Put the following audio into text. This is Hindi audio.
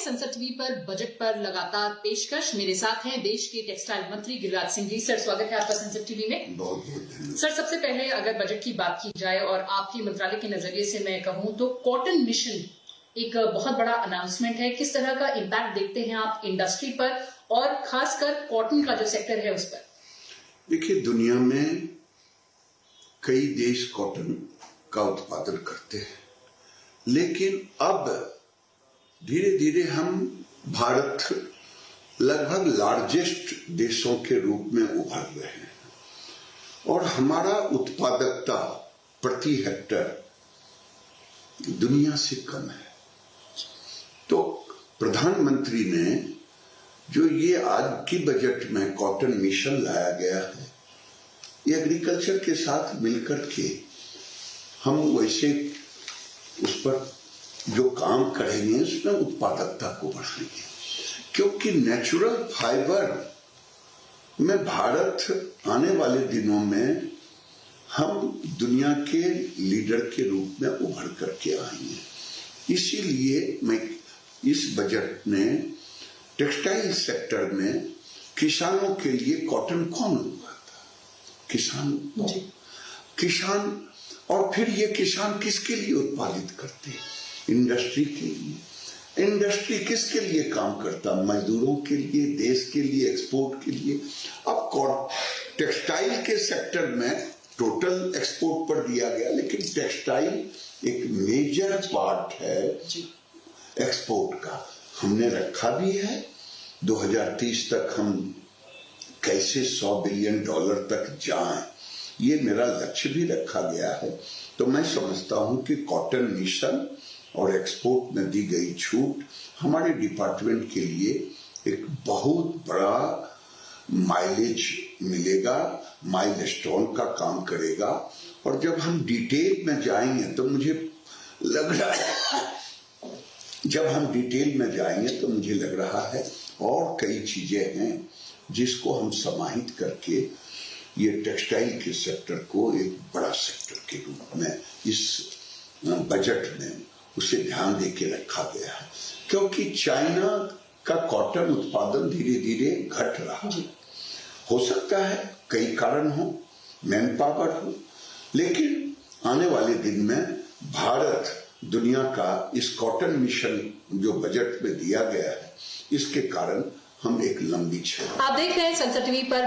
संसद टीवी पर बजट पर लगातार पेशकश। मेरे साथ हैं देश के टेक्सटाइल मंत्री गिरिराज सिंह जी। सर, स्वागत है आपका संसद टीवी में। बहुत बहुत। सर, सबसे पहले अगर बजट की बात की जाए और आपके मंत्रालय के नजरिए से मैं कहूं तो कॉटन मिशन एक बहुत बड़ा अनाउंसमेंट है। किस तरह का इम्पैक्ट देखते हैं आप इंडस्ट्री पर और खासकर कॉटन का जो सेक्टर है उस पर? देखिए, दुनिया में कई देश कॉटन का उत्पादन करते हैं, लेकिन अब धीरे धीरे हम भारत लगभग लार्जेस्ट देशों के रूप में उभर रहे हैं और हमारा उत्पादकता प्रति हेक्टर दुनिया से कम है। तो प्रधानमंत्री ने जो ये आज की बजट में कॉटन मिशन लाया गया है, ये एग्रीकल्चर के साथ मिलकर के हम वैसे उस पर जो काम करेंगे उसमें उत्पादकता को बढ़ाएंगे, क्योंकि नेचुरल फाइबर में भारत आने वाले दिनों में हम दुनिया के लीडर के रूप में उभर करके आएंगे। इसीलिए मैं इस बजट में टेक्सटाइल सेक्टर में किसानों के लिए कॉटन कौन उगाता? किसान। और फिर ये किसान किसके लिए उत्पादित करते हैं? इंडस्ट्री के लिए। इंडस्ट्री किसके लिए काम करता? मजदूरों के लिए, देश के लिए, एक्सपोर्ट के लिए। अब टेक्सटाइल के सेक्टर में टोटल एक्सपोर्ट पर दिया गया, लेकिन टेक्सटाइल एक मेजर पार्ट है एक्सपोर्ट का। हमने रखा भी है 2030 तक हम कैसे $100 बिलियन तक जाएं, ये मेरा लक्ष्य भी रखा गया है। तो मैं समझता हूं कि कॉटन मिशन और एक्सपोर्ट में दी गई छूट हमारे डिपार्टमेंट के लिए एक बहुत बड़ा माइलेज मिलेगा, माइलस्टोन का काम करेगा। और जब हम डिटेल में जाएंगे तो मुझे लग रहा है और कई चीजें हैं जिसको हम समाहित करके ये टेक्सटाइल के सेक्टर को एक बड़ा सेक्टर के रूप में इस बजट में उसे ध्यान देके रखा गया है, क्योंकि चाइना का कॉटन उत्पादन धीरे धीरे घट रहा है। हो सकता है कई कारण हो, मैन पावर हो, लेकिन आने वाले दिन में भारत दुनिया का इस कॉटन मिशन जो बजट में दिया गया है, इसके कारण हम एक लंबी छवि। आप देख रहे हैं संसद टीवी पर